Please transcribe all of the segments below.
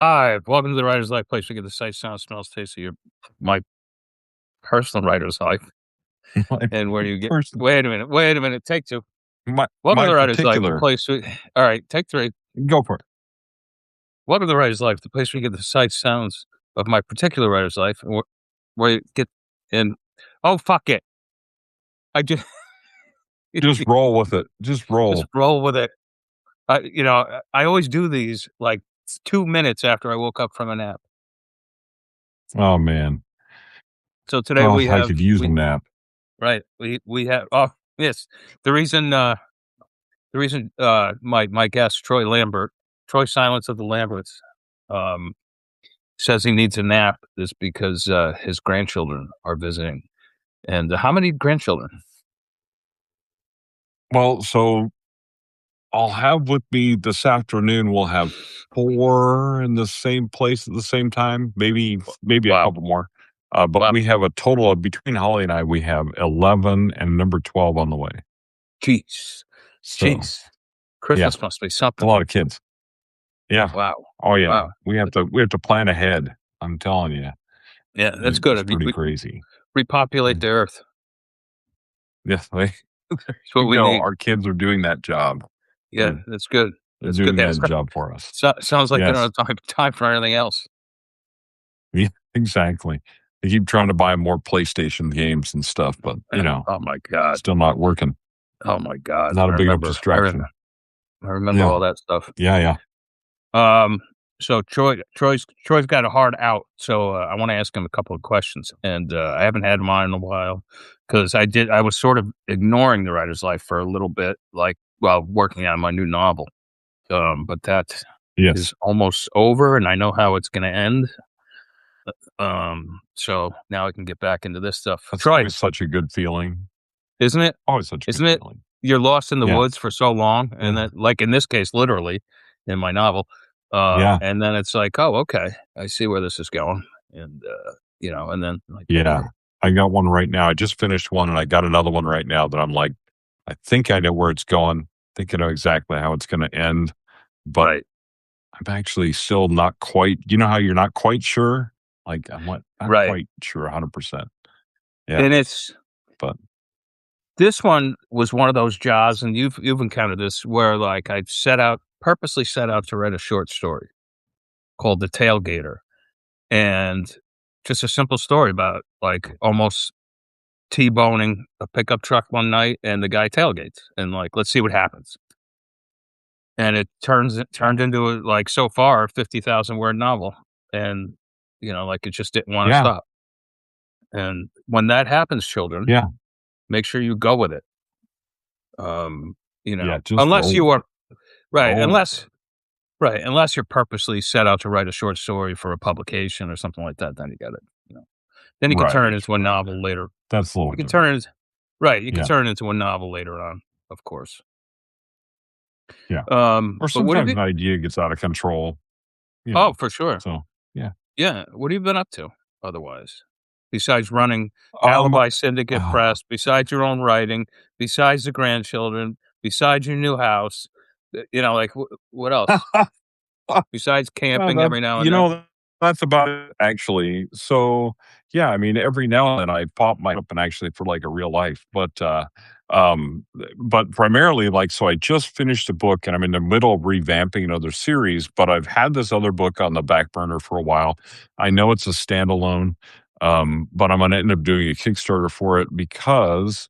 Hi, welcome to the Writer's Life place. We get the sight, sound, smells, taste of my personal writer's life. My And where do you get person, wait a minute, take two. my Welcome to my the Writer's Life, the particular. place we all right, take three. Go for it. Welcome to the Writer's Life, the place we get the sights, sounds of my particular writer's life, and where you get in oh fuck it. I just Just roll with it. Just just roll. roll with it. I always do these like 2 minutes after I woke up from a nap. Oh man. So today Oh, we I have could use a we nap. right, we have yes. The reason my guest, Troy Lambert, Troy Silence of the Lamberts, um, says he needs a nap is because, his grandchildren are visiting. And how many grandchildren? Well, so I'll have with me this afternoon. We'll have four in the same place at the same time. Maybe a Wow, couple more. But wow, we have a total of between Holly and I. We have 11 and number 12 on the way. jeez, So jeez. yeah, Christmas must be a something. lot of kids. Yeah. Wow, Oh yeah. wow. We have to plan ahead. I'm telling you, Yeah, that's good. it's We pretty crazy. repopulate Yeah. the earth. Yes, there That's what you we go. need. Our kids are doing that job. Yeah, They're that's good. they're That's good. doing that job for us. Sounds like they don't Yes. have time for anything else. Yeah, exactly. They keep trying to buy more PlayStation games and stuff, but, Oh my god. still not working. Oh my god. Not a big enough distraction. I remember Yeah. all that stuff. Yeah, yeah. Um, so Troy's got a hard out, so, I wanna ask him a couple of questions, and, I haven't had him on in a while because I was sort of ignoring the writer's life for a little bit, like, while working on my new novel, but that Yes. is almost over, and I know how it's gonna end, so now I can get back into this stuff. That's Troy, always such a good feeling. isn't it? Always such a good Isn't it? feeling. You're lost in the Yeah. woods for so long, and Yeah. then, like in this case, literally, in my novel, Yeah. and then it's like, "Oh, okay, I see where this is going," and, and then like, Yeah. okay, I got one right now. I just finished one, and I got another one right now that I'm like, I think I know where it's going. I think I know exactly how it's gonna end, but right, I'm actually still not quite, how you're not quite sure? Like, I'm not right, quite sure 100%. Yeah, and it's but this one was one of those jobs, and you've encountered this where, like, I purposely set out to write a short story called The Tailgater, and just a simple story about, like, almost T-boning a pickup truck one night, and the guy tailgates, and, like, let's see what happens. And it turned into a, like, so far, a 50,000 word novel, and, like, it just didn't wanna yeah, stop. And when that happens, children, yeah, make sure you go with it. yeah, just Unless you are right, roll with it. unless you're purposely set out to write a short story for a publication or something like that, then you got it, you know. Then you can turn it Right, into a right, novel right. later. That's a little You can different. turn it right, you can Yeah, turn it into a novel later on, of course. yeah. Or But what have sometimes you an idea gets out of control, you oh, know, for sure. so, yeah. Yeah, what have you been up to otherwise? Besides running Um, Alibi Syndicate oh, Press, besides your own writing, besides the grandchildren, besides your new house, like, what else? Besides well, camping every now and then? that's about it, actually. So, yeah, I mean, every now and then I pop my up and actually for like a real life, um, but primarily, like, so I just finished a book and I'm in the middle of revamping another series, but I've had this other book on the back burner for a while. I know it's a standalone, but I'm going to end up doing a Kickstarter for it because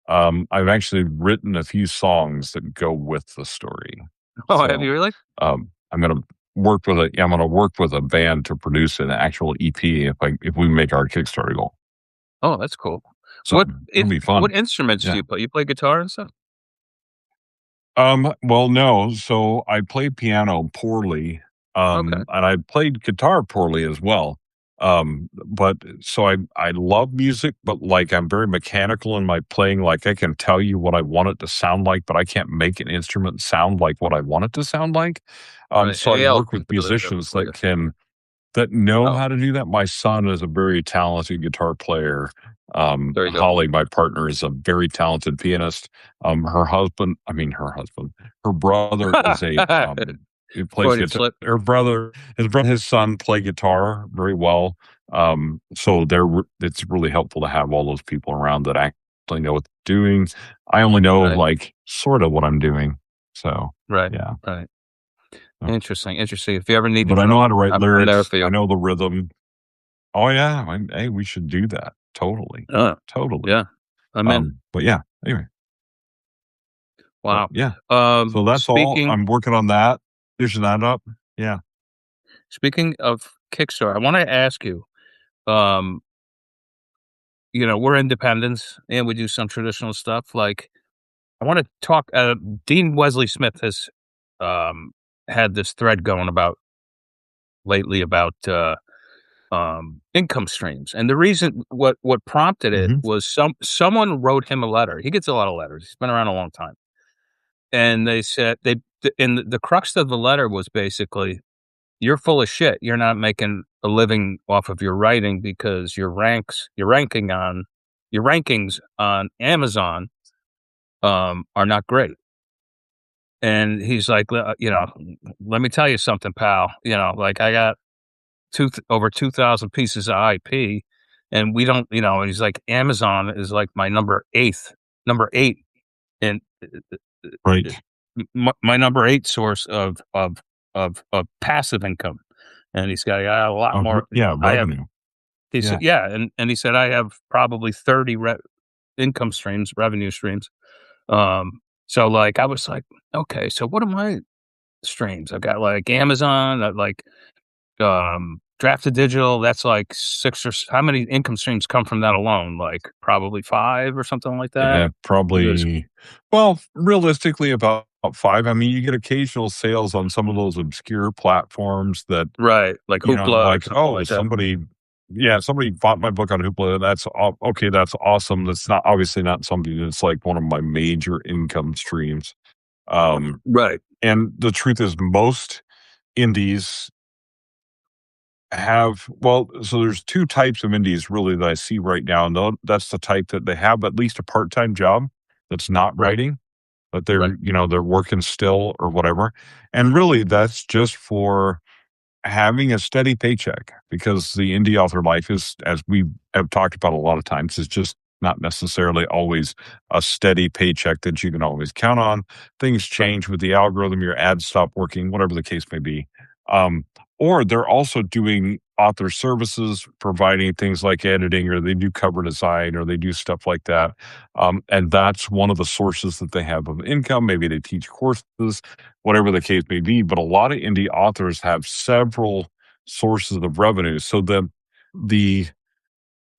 I've actually written a few songs that go with the story. Oh, have So, you really? I'm gonna I'm gonna work with a band to produce an actual EP if we make our Kickstarter goal. Oh, that's cool. So it'll be What fun. instruments do Yeah. you play? You play guitar and stuff? Well, no. So I play piano poorly, Okay, and I played guitar poorly as well. But so I love music, but like I'm very mechanical in my playing. Like I can tell you what I want it to sound like, but I can't make an instrument sound like what I want it to sound like. right, So I AL work with can do that, musicians like that know oh, how to do that. My son is a very talented guitar player. there you go. Holly, my partner, is a very talented pianist. Her brother is He plays Freudian guitar. slip. Her brother, his son play guitar very well. So it's really helpful to have all those people around that actually know what they're doing. I only know Right, like sort of what I'm doing. So right, yeah. right. Uh, Interesting, interesting. If you ever need to But I know know, how to write I'm there lyrics. for I you. know the rhythm. Oh yeah. Hey, we should do that. Totally. Uh, Totally. yeah, I'm in. But yeah, anyway. But Wow. yeah. So that's all. Speaking I'm working on that. Finishing that up. Yeah. speaking of Kickstarter, I wanna ask you, um, we're independents and we do some traditional stuff, like, I wanna talk, Dean Wesley Smith has, um, had this thread going about lately about, income streams, and the reason what prompted it Hmm. was someone wrote him a letter. He gets a lot of letters. He's been around a long time, and they said and the crux of the letter was basically, "You're full of shit. You're not making a living off of your writing because your rankings on Amazon, are not great." And he's like, "Let me tell you something, pal. Like, I got over 2,000 pieces of IP, and we don't," and he's like, "Amazon is like my number 8, and Right. my number 8 source of passive income." And he's got, "I got a lot more. Yeah. I have," Revenue. he said, Yeah. "Yeah," and he said, "I have probably 30 income streams, revenue streams." So, like, I was like, "Okay, so what are my streams?" I've got, like, Amazon, Drafted Digital, that's like 6 or s how many income streams come from that alone? Like, probably 5 or something like that? Yeah, There's probably. Well, realistically, about 5. I mean, you get occasional sales on some of those obscure platforms that, right, like Hoopla or like, something oh, like that. somebody bought my book on Hoopla. Okay. That's awesome. That's not obviously not something that's like one of my major income streams. Um, Right, and the truth is, most indies so there's two types of indies really that I see right now. And that's the type that they have at least a part time job that's not right, writing but right, they're working still or whatever. And really that's just for having a steady paycheck because the indie author life is, as we have talked about a lot of times, is just not necessarily always a steady paycheck that you can always count on. Things right, change with the algorithm, your ads stop working, whatever the case may be. Um, or they're also doing author services, providing things like editing, or they do cover design, or they do stuff like that. And that's one of the sources that they have of income. Maybe they teach courses, whatever the case may be. But a lot of indie authors have several sources of revenue. So the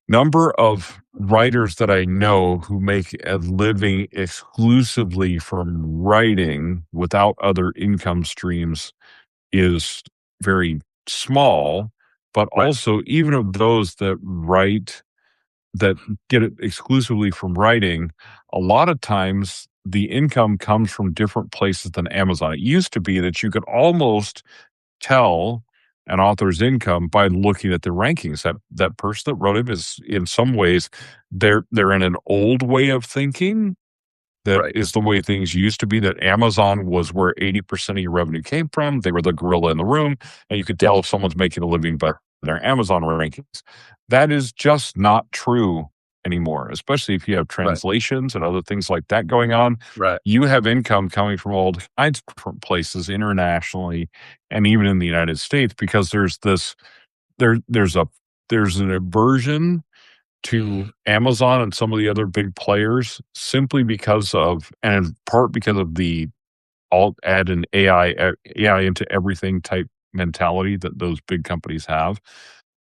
number of writers that I know who make a living exclusively from writing without other income streams is very small. But right, also, even of those that get it exclusively from writing, a lot of times the income comes from different places than Amazon. It used to be that you could almost tell an author's income by looking at the rankings. That person that wrote it is in some ways they're in an old way of thinking that right, is the way things used to be, that Amazon was where 80% of your revenue came from. They were the gorilla in the room, and you could tell if someone's making a living by their Amazon rankings. That is just not true anymore, especially if you have right, translations and other things like that going on. right, You have income coming from all kinds of different places internationally and even in the United States because there's a there's an aversion to Amazon and some of the other big players simply because of, and in part because of the alt add an AI into everything type mentality that those big companies have.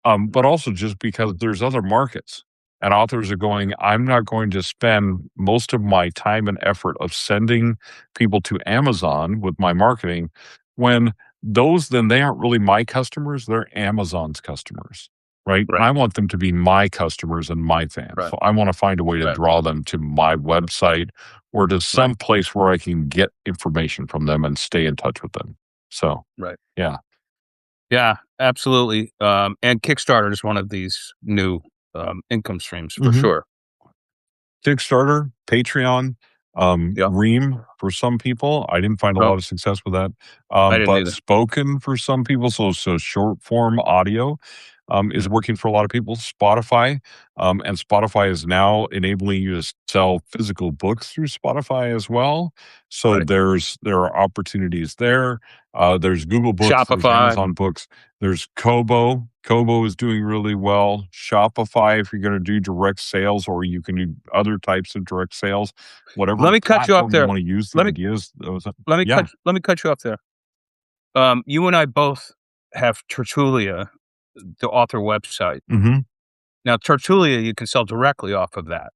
But also just because there's other markets and authors are going, I'm not going to spend most of my time and effort of sending people to Amazon with my marketing when then they aren't really my customers, they're Amazon's customers. Right. And right, I want them to be my customers and my fans. right, So I want to find a way to right, draw them to my website or to right, some place where I can get information from them and stay in touch with them. So, right. yeah. Yeah, absolutely, and Kickstarter is one of these new, income streams for Mhm. sure. Kickstarter, Patreon. Yep. Ream for some people. I didn't find a Oh, lot of success with that. I didn't But either. spoken for some people, so short form audio, is Mm, working for a lot of people. Spotify, and Spotify is now enabling you to sell physical books through Spotify as well. So right. there are opportunities there. There's Google Books, there's Shopify. Amazon Books, there's Kobo. Kobo is doing really well. Shopify, if you're going to do direct sales, or you can do other types of direct sales, whatever Let me cut you off platform you there. want to use, the Let me ideas, those, yeah. let me cut you off there. You and I both have Tertulia, the author website. Mhm. Now, Tertulia, you can sell directly off of that,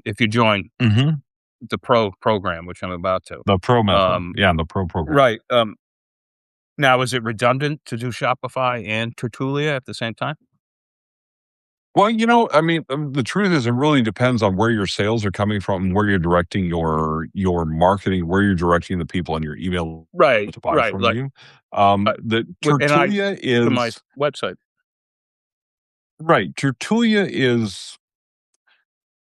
if you join Mhm. the pro program, which I'm about to. The pro method. Um, Yeah, the pro program. right. Now, is it redundant to do Shopify and Tertulia at the same time? Well, I mean, the truth is it really depends on where your sales are coming from and where you're directing your marketing, where you're directing the people on your email Right, to buy right. from Like, you. uh, The and I Tertulia to my is website. right. Tertulia is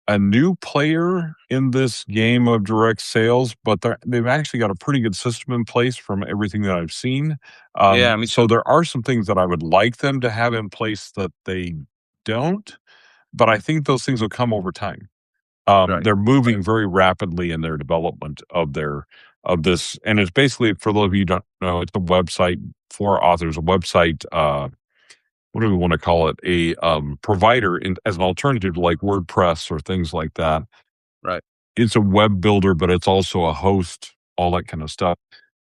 a new player in this game of direct sales, but they've actually got a pretty good system in place from everything that I've seen. Yeah, me So too. there are some things that I would like them to have in place that they don't, but I think those things will come over time. Right, They're moving very rapidly in their development of this, and it's basically, for those of you who don't know, it's a website for authors, a website. What do we want to call it? A provider as an alternative to like WordPress or things like that. right, It's a web builder, but it's also a host, all that kind of stuff.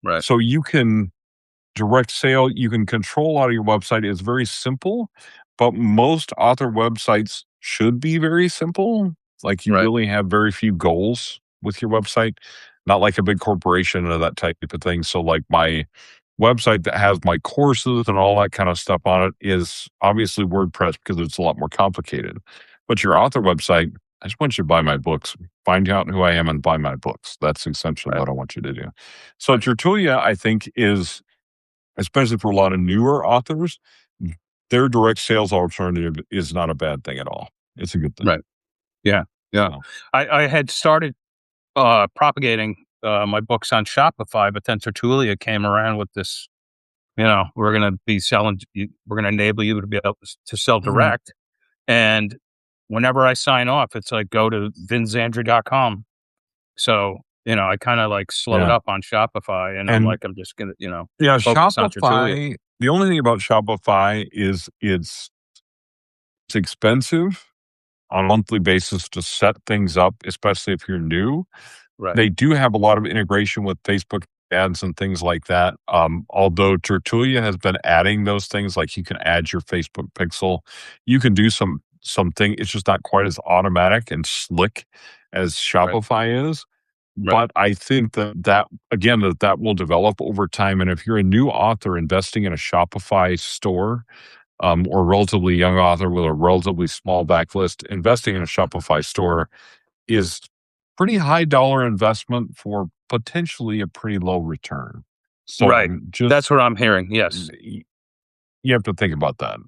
right, So you can direct sale, you can control out of your website. It's very simple, but most author websites should be very simple. Like, you right, really have very few goals with your website, not like a big corporation or that type of thing. So like my website that has my courses and all that kind of stuff on it is obviously WordPress because it's a lot more complicated. But your right, author website, I just want you to buy my books, find out who I am and buy my books. That's essentially right, what I want you to do. So right, Tertulia, I think, is, especially for a lot of newer authors, their direct sales alternative is not a bad thing at all. It's a good thing. right. Yeah, yeah. So, I had started, propagating, my books on Shopify, but then Tertulia came around with this, we're gonna be selling you we're gonna enable you to be able to sell mhm, direct, and whenever I sign off, it's like, "Go to vincenzandri.com." So, I kinda, like, slowed yeah. up on Shopify, and I'm And like, I'm just gonna, yeah, focus on Tertulia. Shopify, the only thing about Shopify is it's expensive on a monthly basis to set things up, especially if you're new. Right, They do have a lot of integration with Facebook ads and things like that. Although Tertulia has been adding those things, like you can add your Facebook pixel, you can do something. It's just not quite as automatic and slick as right, Shopify is. right, But I think that again, that will develop over time. And if you're a new author investing in a Shopify store, or a relatively young author with a relatively small backlist, investing in a Shopify store is pretty high dollar investment for potentially a pretty low return. So right. I'm just That's what I'm hearing, yes. you have to think about that.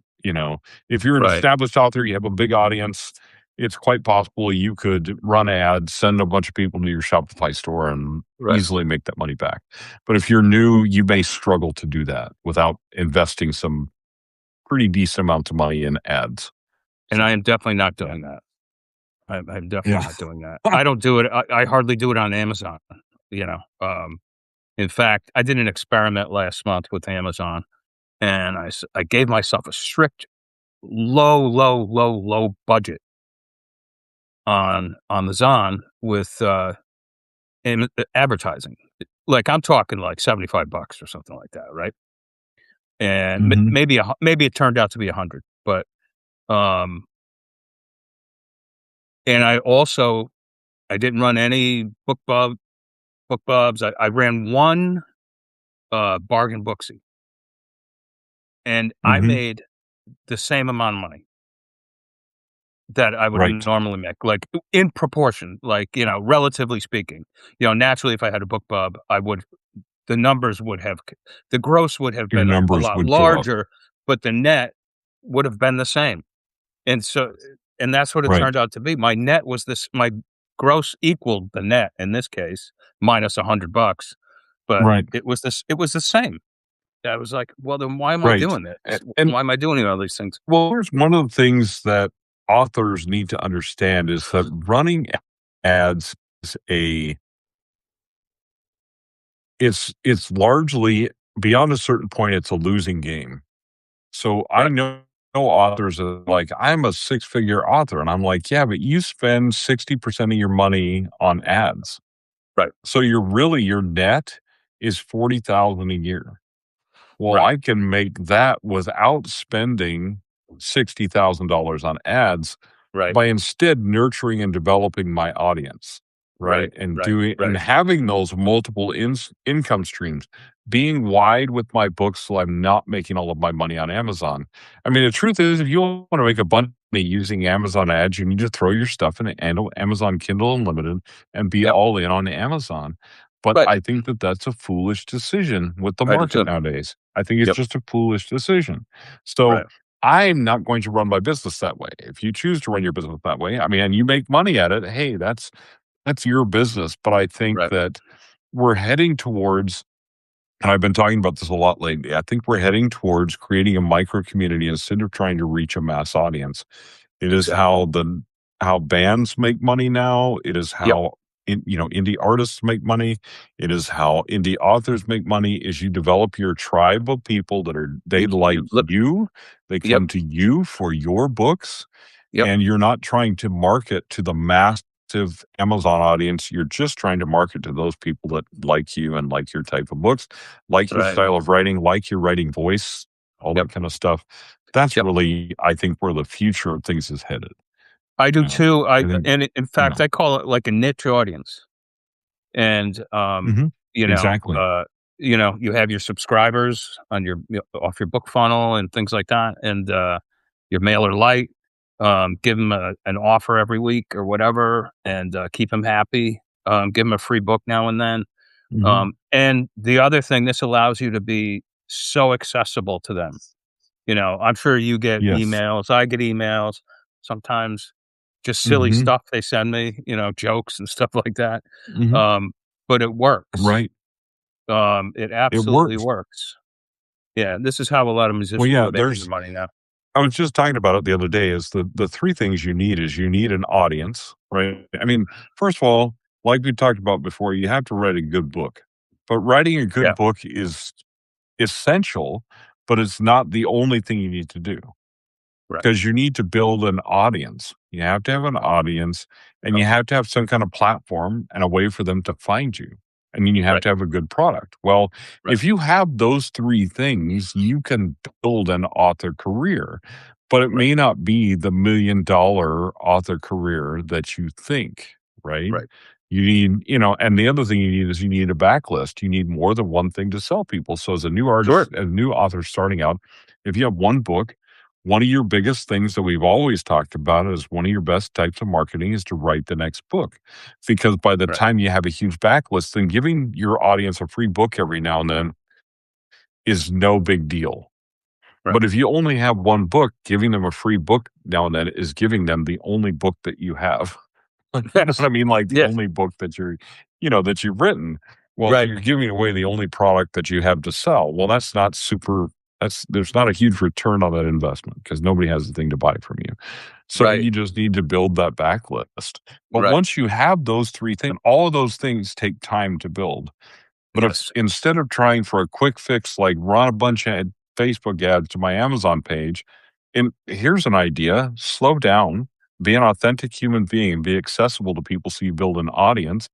If you're an Right, established author, you have a big audience, it's quite possible you could run ads, send a bunch of people to your Shopify store and right, easily make that money back. But if you're new, you may struggle to do that without investing some pretty decent amounts of money in ads. and I So, am definitely not yeah. doing that. I'm definitely Yeah. not doing that. I don't do it. I hardly do it on Amazon. In fact, I did an experiment last month with Amazon, and I gave myself a strict low, low, low, low budget on the Zon with advertising. Like, I'm talking like $75 or something like that, right? And Mhm. maybe it turned out to be 100, but um, and I didn't run any book bubs. I ran one bargain booksy, and I Mhm. made the same amount of money that I would Right. normally make, like, in proportion, like, relatively speaking. Naturally, if I had a book bub, the numbers would have the gross would have Your been a numbers lot would go up. larger, but the net would have been the same. And so and that's what it Right. turned out to be. My net was this my gross equaled the net in this case, minus $100, but Right. it was the same. I was like, "Well, then why am I Right. doing this? And Why am I doing all these things?" well, here's one of the things that authors need to understand is that running ads is a it's largely beyond a certain point, it's a losing game. So I Right, know authors are like, I'm a six-figure author. And I'm like, yeah, but you spend 60% of your money on ads. right, So you're really your net is 40,000 a year. Well, right, I can make that without spending $60,000 on ads right, by instead nurturing and developing my audience, right? right, And right, doing and right. having those multiple income streams, being wide with my books so I'm not making all of my money on Amazon. I mean, the truth is, if you want to make a bunch of money using Amazon ads, you need to throw your stuff in Amazon Kindle Unlimited and be Yep, all in on Amazon. But right. I think that that's a foolish decision with the I do market too. nowadays. I think it's Yep, just a foolish decision. So right, I'm not going to run my business that way. If you choose to run your business that way, I mean, and you make money at it, hey, that's your business. But I think right. that we're heading towards, and I've been talking about this a lot lately. I think we're heading towards creating a micro community instead of trying to reach a mass audience. It is Exactly. how bands make money now. It is Yep, how indie artists make money. It is how indie authors make money. Is you develop your tribe of people that are they like you look. you. They Yep, come to you for your books, yep, and you're not trying to market to the massive Amazon audience. You're just trying to market to those people that like you and like your type of books, like your right. style of writing, like your writing voice, all Yep, that kind of stuff. That's yep. really, I think, where the future of things is headed. I do You know, too. I think, In you fact, know, I call it like a niche audience. And, mhm, you know, exactly. you have your subscribers on off your book funnel and things like that, and, your mailer light, give them an offer every week or whatever, and, keep them happy, give them a free book now and then. Mhm. And the other thing, this allows you to be so accessible to them. I'm sure you get Yes. emails, I get emails, sometimes just silly Mhm. stuff they send me, jokes and stuff like that. Mhm. Um, but it works. Right. It It absolutely works. works. Yeah, this is how a lot of Well, musicians yeah, are making their there's money now. I was just talking about it the other day is the 3 things you need is you need an audience, right? I mean, first of all, like we talked about before, you have to write a good book. But writing a good Yeah, book is essential, but it's not the only thing you need to do. right, 'Cause you need to build an audience. You have to have an audience, and yep, you have to have some kind of platform and a way for them to find you, and then you have right, to have a good product. Well, right, if you have those 3 things, you can build an author career, but it right, may not be the $1,000,000 author career that you think, right? right. You need and the other thing you need is you need a backlist. You need more than one thing to sell people. So as a new Sure, artist, as a new author starting out, if you have one book, one of your biggest things that we've always talked about is one of your best types of marketing is to write the next book. Because by the right, time you have a huge backlist, then giving your audience a free book every now and then is no big deal. right. But if you only have one book, giving them a free book now and then is giving them the only book that you have. You know what I mean? Like the Yeah, only book that that you've written. Well, right, you're giving away the only product that you have to sell. Well, that's not super there's not a huge return on that investment because nobody has the thing to buy from you. So right, you just need to build that backlist. But right. once you have those 3 things, all of those things take time to build. But if Yes, instead of trying for a quick fix, like run a bunch of Facebook ads to my Amazon page, and here's an idea, slow down, be an authentic human being, be accessible to people so you build an audience.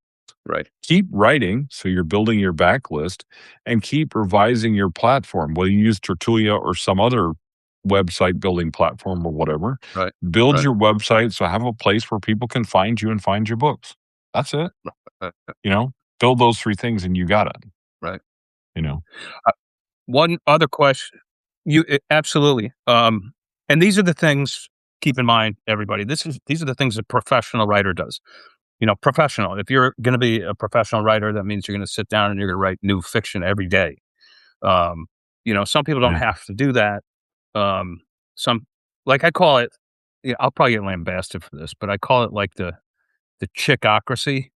right, Keep writing so you're building your backlist and keep revising your platform, whether you use Tertulia or some other website building platform or whatever. right, Build right, your website so have a place where people can find you and find your books. That's it. right, You know, build those 3 things and you got it, right. you know. Uh, One other question. Absolutely. And these are the things. Keep in mind, everybody. These are the things a professional writer does. Professional. If you're going to be a professional writer, that means you're going to sit down and you're going to write new fiction every day. Um, some people don't Right. have to do that. Um, some, like I call it, I'll probably get lambasted for this, but I call it like the chickocracy.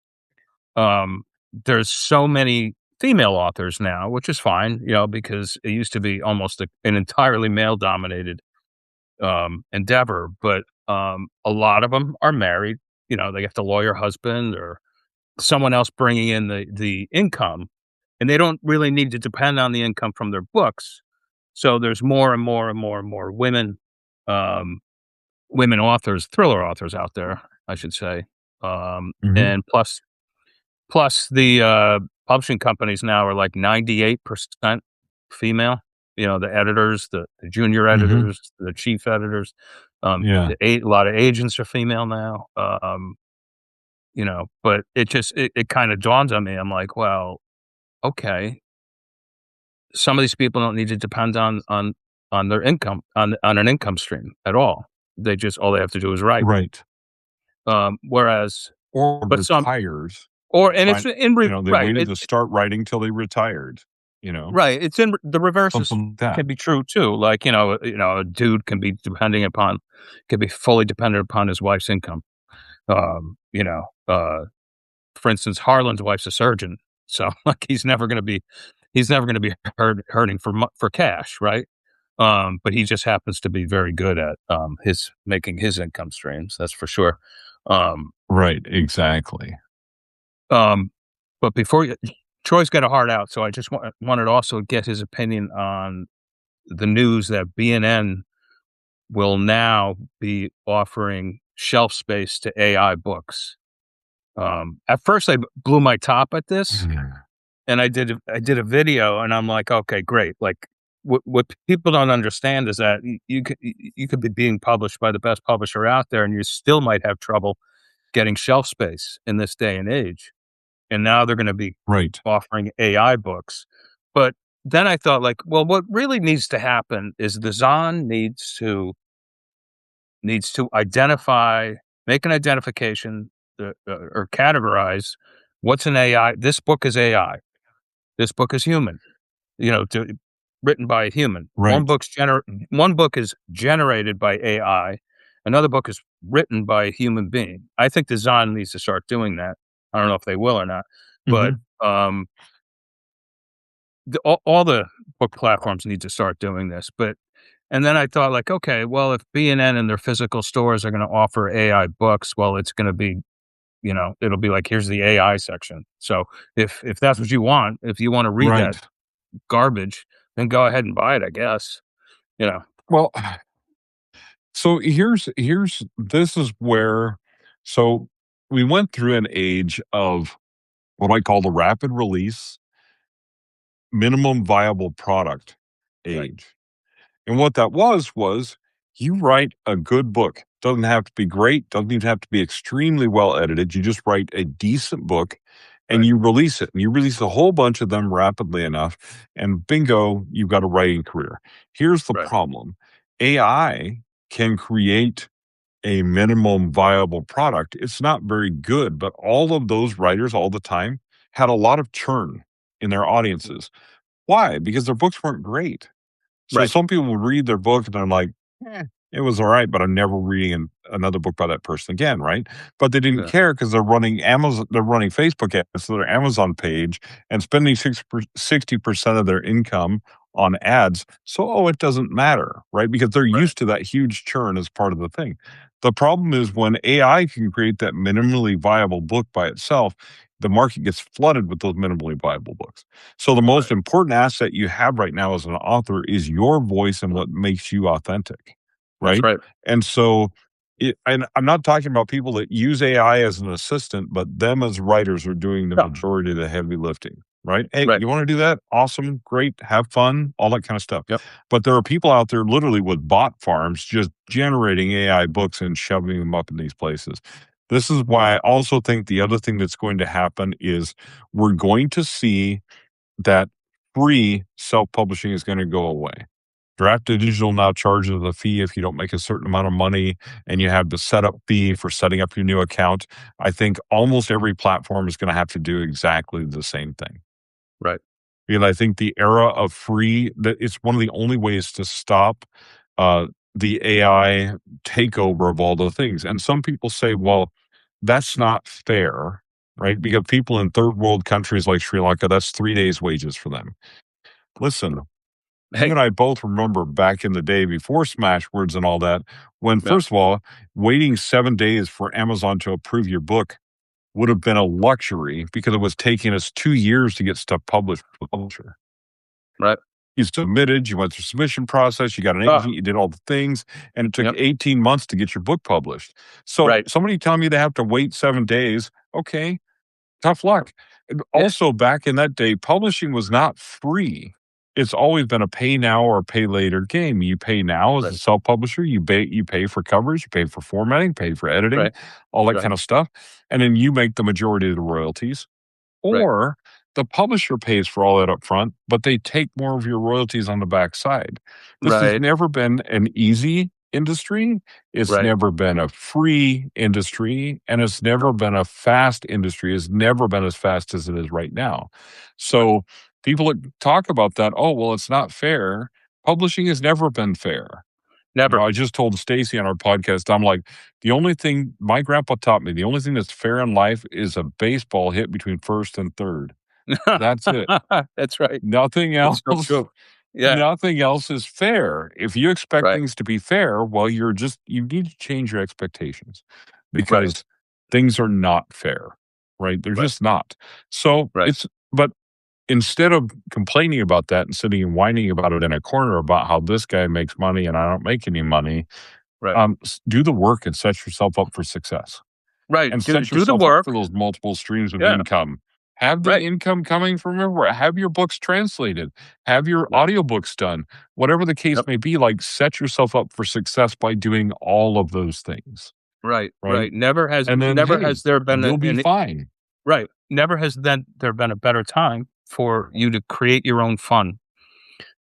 Um, there's so many female authors now, which is fine, because it used to be almost an entirely male dominated endeavor, but a lot of them are married. They have the lawyer husband or someone else bringing in the income, and they don't really need to depend on the income from their books. So there's more and more and more and more um, women authors, thriller authors out there, I should say. Mhm. And plus the publishing companies now are like 98% female. The editors, the junior Mhm. editors, the chief editors. Yeah. A lot of agents are female now. But it kind of dawns on me. I'm like, well, okay, some of these people don't need to depend on their income on an income stream at all. All they have to do is write. Right. Whereas, Or but some retires. or and it's Find in they right. waited to start writing till they retired, you know? Right, it's in the reverse is Something like that. can be true too, like, a dude can be fully dependent upon his wife's income. Um, you know, uh, for instance, Harlan's wife's a surgeon, so, like, he's never gonna be hurting for cash, right? But he just happens to be very good at, his making his income streams, that's for sure. Um Right, exactly. Um, but before you Troy's got a heart out, so I just wanted to also get his opinion on the news that BNN will now be offering shelf space to AI books. At first, I blew my top at this, Mhm. and I did a video, and I'm like, okay, great. Like, what people don't understand is that you could be being published by the best publisher out there, and you still might have trouble getting shelf space in this day and age. And now they're gonna be Right, offering AI books. But then I thought like, well, what really needs to happen is the Zon needs to identify make an identification, or categorize what's an AI. This book is AI. This book is human, written by a human. right. One book is generated by AI, another book is written by a human being. I think the Zon needs to start doing that. I don't know if they will or not, but, Mhm. all the book platforms need to start doing this, and then I thought like, okay, well, if B&N and their physical stores are gonna offer AI books, well, it's gonna be, it'll be like, here's the AI section. So if that's what you want, if you wanna read that Right. garbage, then go ahead and buy it, I guess, you know? Well, so here's this is where so we went through an age of what I call the rapid release, minimum viable product Right, age. And what that was you write a good book. Doesn't have to be great, doesn't even have to be extremely well edited. You just write a decent book and right, you release it. And you release a whole bunch of them rapidly enough, and bingo, you've got a writing career. Here's the right, problem. AI can create a minimum viable product. It's not very good, but all of those writers all the time had a lot of churn in their audiences. Why? Because their books weren't great. So right, some people would read their book and they're like, it was all right, but I'm never reading another book by that person again, right? But they didn't yeah, care because they're running Amazon, they're running Facebook ads to their Amazon page and spending 60% of their income on ads. So, it doesn't matter, right? Because they're right, used to that huge churn as part of the thing. The problem is when AI can create that minimally viable book by itself, the market gets flooded with those minimally viable books. So the most right, important asset you have right now as an author is your voice and what makes you authentic, that's right? right. And so and I'm not talking about people that use AI as an assistant, but them as writers are doing the No, majority of the heavy lifting, right? Hey, right, you want to do that? Awesome, great, have fun, all that kind of stuff. yep, But there are people out there literally with bot farms just generating AI books and shoving them up in these places. This is why I also think the other thing that's going to happen is we're going to see that free self-publishing is gonna go away. Draft Digital now charges a fee if you don't make a certain amount of money, and you have the setup fee for setting up your new account. I think almost every platform is gonna have to do exactly the same thing. right, And I think the era of free that it's one of the only ways to stop, uh, the AI takeover of all the things, and some people say, "Well, That's not fair, right? Because people in third world countries like Sri Lanka, that's 3 days' wages for them. Listen, you Hey, and I both remember back in the day before Smashwords and all that, when, yeah, first of all, waiting 7 days for Amazon to approve your book would have been a luxury because it was taking us 2 years to get stuff published with the publisher. right. You submitted, you went through submission process, you got an Oh, agent, you did all the things, and it took yep, 18 months to get your book published. So right. somebody telling me they have to wait 7 days, okay, tough luck. And Yeah, also, back in that day, publishing was not free. It's always been a pay now or pay later game. You pay now as a right, self-publisher, you pay for covers, you pay for formatting, pay for editing, right, all that right, kind of stuff, and then you make the majority of the royalties. right, Or the publisher pays for all that up front, but they take more of your royalties on the backside. This has right, never been an easy industry. It's right, never been a free industry, and it's never nope, been a fast industry. It's never been as fast as it is right now. right. So people that talk about that, oh, well, it's not fair. Publishing has never been fair. Never. I just told Stacy on our podcast, I'm like, the only thing my grandpa taught me, the only thing that's fair in life is a baseball hit between first and third. That's it. That's right. Nothing It's else. so true. Yeah, Nothing else is fair. If you expect right, things to be fair, well, you need to change your expectations right, because things are not fair, right? They're right, just not. So right, but instead of complaining about that and sitting and whining about it in a corner about how this guy makes money and I don't make any money, right, do the work and set yourself up for success right. and Do set do the yourself up work. for those multiple streams of Yeah, income. Have the right, income coming from everywhere. Have your books translated. Have your right, audiobooks done. Whatever the case yep, may be, like set yourself up for success by doing all of those things, right, right? right. Never has And then, never hey, has there been you'll be an fine. right. Never has then there been a better time for you to create your own fun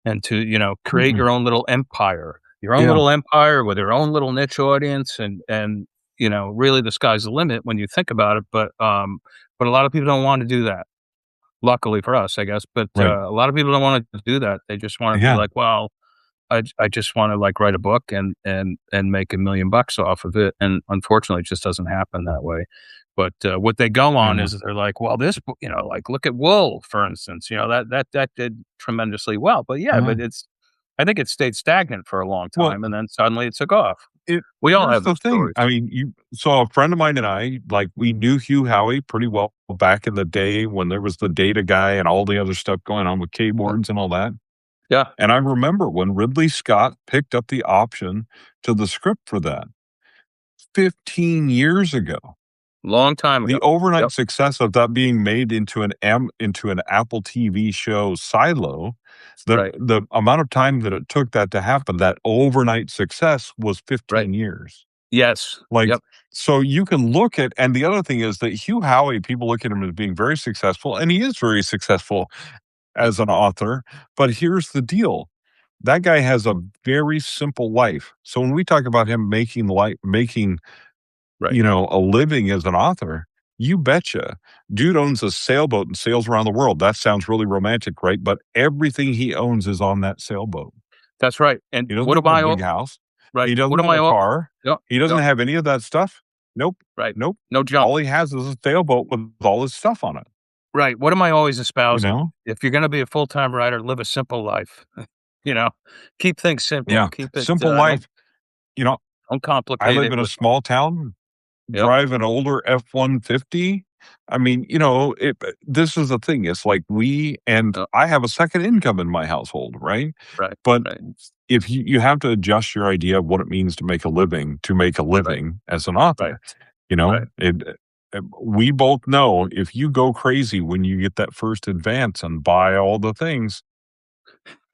and to, create Mm-mm. your own little empire, Yeah. with your own little niche audience and really the sky's the limit when you think about it, but a lot of people don't want to do that. Luckily for us, I guess, but Right. a lot of people don't want to do that. They just want to be Yeah. like, well, I just want to like write a book and make $1,000,000 off of it, and unfortunately, it just doesn't happen that way. But what they go on Yeah. is they're like, well, this, like look at Wool, for instance. That did tremendously well. But yeah, Yeah. but I think it stayed stagnant for a long Well, time, and then suddenly it took off. it We all here's have the those thing. stories. I mean, you so a friend of mine and I, like, we knew Hugh Howey pretty well back in the day when there was the data guy and all the other stuff going on with Yeah, keyboards and all that. yeah, And I remember when Ridley Scott picked up the option to the script for that 15 years ago. long time The ago. overnight Yep, success of that being made into an Apple TV show silo, right, the amount of time that it took that to happen, that overnight success was right. 15 years. Yes, Like, yep, so you can look at, and the other thing is that Hugh Howey, people look at him as being very successful, and he is very successful yep, as an author. But here's the deal. That guy has a very simple life. So when we talk about him making, right. a living as an author, you betcha. Dude owns a sailboat and sails around the world. That sounds really romantic, right? But everything he owns is on that sailboat. That's right. And He doesn't what have am a I? big house. Right. He What doesn't am have I? a car. Yep, He doesn't yep. have any of that stuff. Nope. Right. Nope. No junk. All he has is a sailboat with all his stuff on it, Right. What am I always you espousing? know? If you're gonna be a full-time writer, live a simple life. You know? Keep things simple. Yeah. Keep it, Simple life. You know, don't I complicate live it in a with small town, yep, drive an older F-150. I mean, this is the thing. It's like and yep, I have a second income in my household, right? right, But right, if you have to adjust your idea of what it means to make a right, living as an right, author, right. we both know if you go crazy when you get that first advance and buy all the things,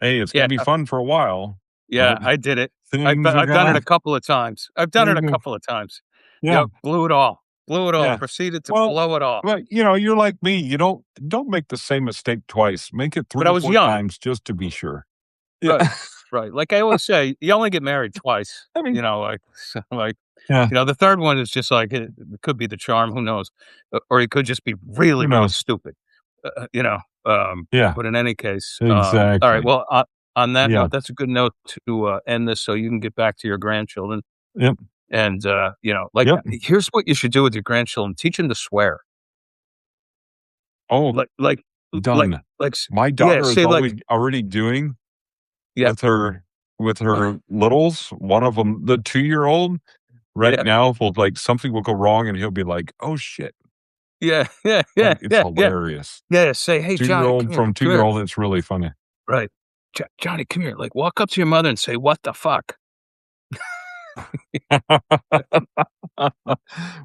hey, it's going Yeah, to be fun for a while, yeah, but I did it. things are I've done it gonna a couple of times. I've done it a couple of times. yeah. Yep, blew it all. Blew it all, Yeah. proceeded to Well, blow it all. but, you're like me, you don't make the same mistake twice. Make it But 3 I or was 4 young. times just to be sure. Yeah. Right, right. Like I always say, you only get married twice, I mean, like, so, like, yeah, the third one is just like it could be the charm, who knows? Or it could just be really, who really knows? stupid, Yeah, but in any case, all right, exactly. well, on that Yeah. note, that's a good note to, end this so you can get back to your grandchildren. Yep. And, like, Yep, here's what you should do with your grandchildren, teach them to swear. oh, Like like done. s My yeah, daughter is say, like always already doing yeah, with her littles, one of them, the 2-year-old right yeah, now will, like something will go wrong, and he'll be like, "Oh, shit." yeah, yeah, yeah, Like, it's yeah, yeah, hilarious. yeah, say, "Hey, Johnny, 2-year-old from come here." 2-year-old, it's really funny. Right. Johnny, come here." Like, walk up to your mother and say, "What the fuck?"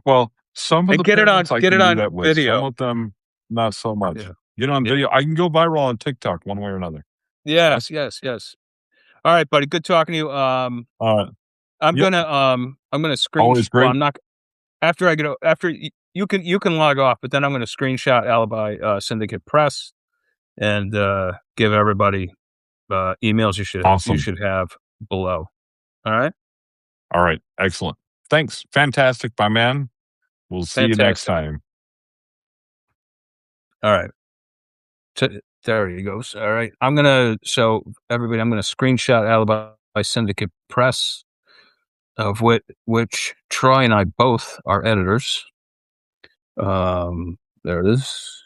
Well, some of And the parents I get it can do on that with, some video. of them, not so much. Yeah, Get on yeah. video I can go viral on TikTok one way or another. Yep. Yes, yes, yes. Alright, buddy, good talking to you, Yep, I'm gonna always well, great. I'm not after I get o after you can log off, but then I'm gonna screenshot Alibi, Syndicate Press and, give everybody, emails you Awesome. should have below. Alright? Alright, excellent. Thanks. Fantastic, my man. We'll see you next Fantastic. time. Alright. There he goes. Alright. Everybody, I'm gonna screenshot Alibi Syndicate Press, of which Troy and I both are editors. There it is.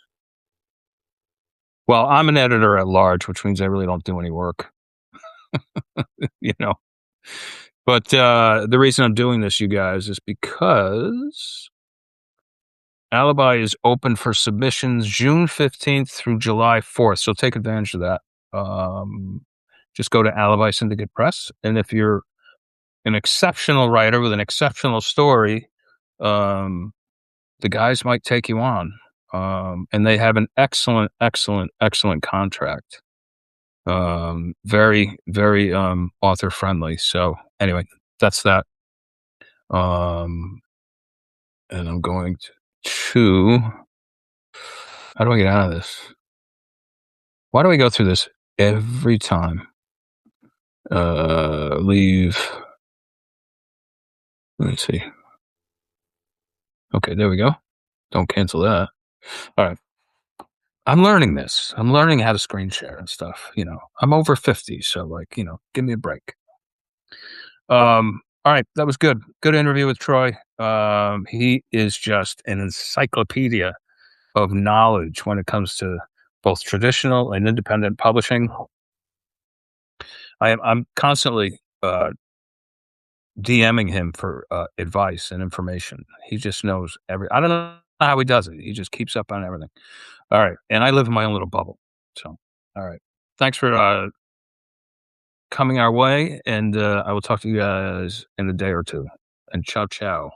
Well, I'm an editor at large, which means I really don't do any work, you know? But, the reason I'm doing this, you guys, is because Alibi is open for submissions June 15th through July 4th, so take advantage of that. Um, just go to Alibi Syndicate Press, and if you're an exceptional writer with an exceptional story, um, the guys might take you on. And they have an excellent, excellent, excellent contract. Very, very, author friendly. So anyway, that's that. Um, and I'm going to how do I get out of this? Why do we go through this every time? Leave. Let's see. Okay, there we go. Don't cancel that. All right. I'm learning this. I'm learning how to screen share and stuff. I'm over 50, so like, give me a break. All right, that was good. Good interview with Troy. He is just an encyclopedia of knowledge when it comes to both traditional and independent publishing. I'm constantly DMing him for advice and information. He just knows I don't know how he does it. He just keeps up on everything. All right, and I live in my own little bubble. So, all right. Thanks for coming our way, and I will talk to you guys in a day or two. And ciao, ciao.